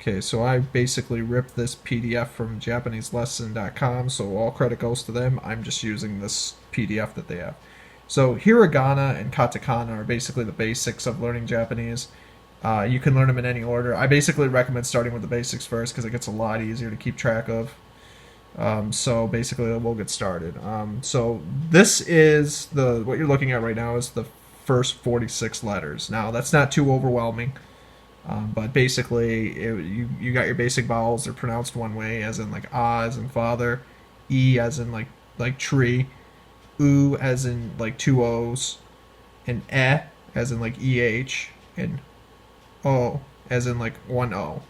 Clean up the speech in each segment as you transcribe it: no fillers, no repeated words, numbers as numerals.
Okay, so I basically ripped this PDF from JapaneseLesson.com, so all credit goes to them. I'm just using this PDF that they have. So hiragana and katakana are basically the basics of learning Japanese. You can learn them in any order. I basically recommend starting with the basics first because it gets a lot easier to keep track of. So basically, we'll get started. So this is what you're looking at right now is the first 46 letters. Now that's not too overwhelming. But basically, you got your basic vowels. They're pronounced one way, as in like as in father, e as in like tree, u as in like two O's, and as in like eh, and o as in like one O.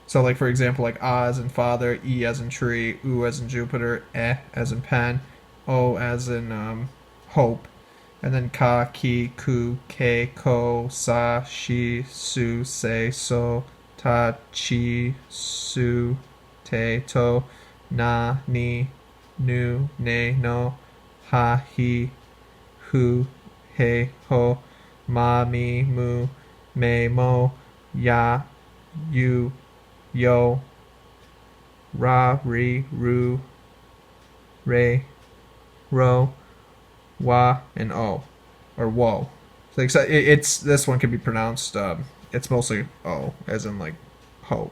So like for example, like as in father, e as in tree, u as in Jupiter, as in pen, o as in hope. And then ka, ki, ku, ke, ko, sa, shi, su, se, so, ta, chi, su, te, to, na, ni, nu, ne, no, ha, hi, hu, he, ho, ma, mi, mu, me, mo, ya, you, yo, ra, ri, ru, re, ro, wa, and o, or wo. So it's this one can be pronounced. It's mostly o, as in like ho,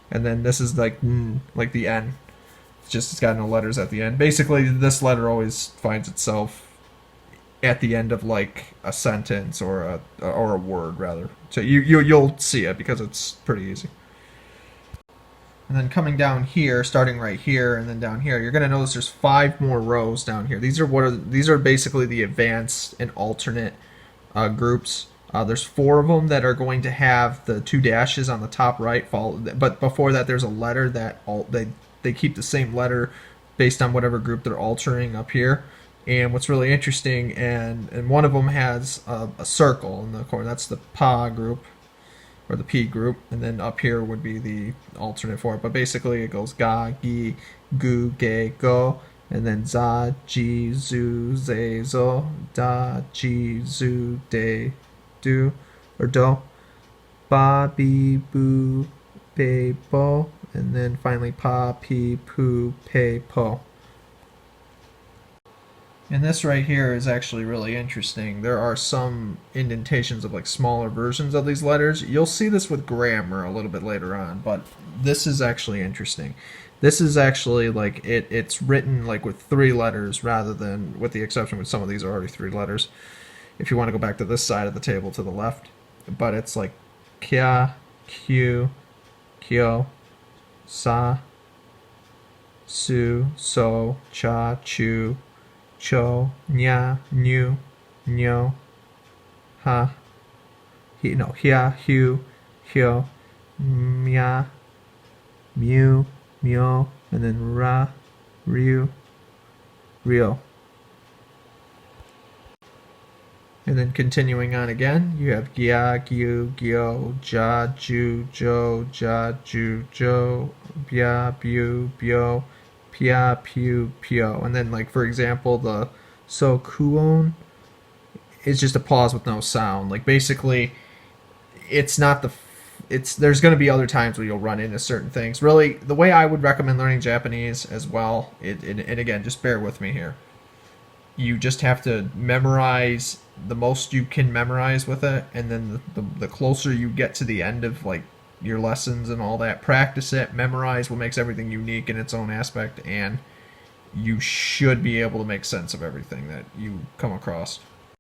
and then this is like like the n. It's got no letters at the end. Basically, this letter always finds itself at the end of like a sentence or a word rather. So you'll see it because it's pretty easy. And then coming down here, starting right here, and then down here, you're going to notice there's 5 more rows down here. These are basically the advanced and alternate groups. There's 4 of them that are going to have the 2 dashes on the top right. But before that, there's a letter that they keep the same letter based on whatever group they're altering up here. And what's really interesting, and one of them has a circle in the corner. That's the pa group, or the P group, and then up here would be the alternate for it. But basically it goes ga, gi, gu, ge, go, and then za, ji, zu, ze, zo, da, ji, zu, de, do, or do, ba, bi, bu, be, bo, and then finally pa, pi, pu, pe, po. And this right here is actually really interesting. There are some indentations of like smaller versions of these letters. You'll see this with grammar a little bit later on, but this is actually interesting. This is actually like it's written like with 3 letters rather than, with the exception with some of these are already 3 letters. If you want to go back to this side of the table to the left, but it's like kya, kyu, kyo, sa, su, so, cha, chu, cho, nya, nyu, nyo, ha, hia, hu, hyo, mya, mu, myo, and then ra, ryu, ryo. And then continuing on again, you have gya, gyu, gyo, ja, ju, jo, ja, ju, jo, bya, bu, byo, pia, pu, pio. And then like for example the so kuon is just a pause with no sound. Like basically it's not there's going to be other times where you'll run into certain things. Really, the way I would recommend learning Japanese as well, and again, just bear with me here. You just have to memorize the most you can memorize with it, and then the closer you get to the end of like your lessons and all that, practice it, memorize what makes everything unique in its own aspect, and you should be able to make sense of everything that you come across.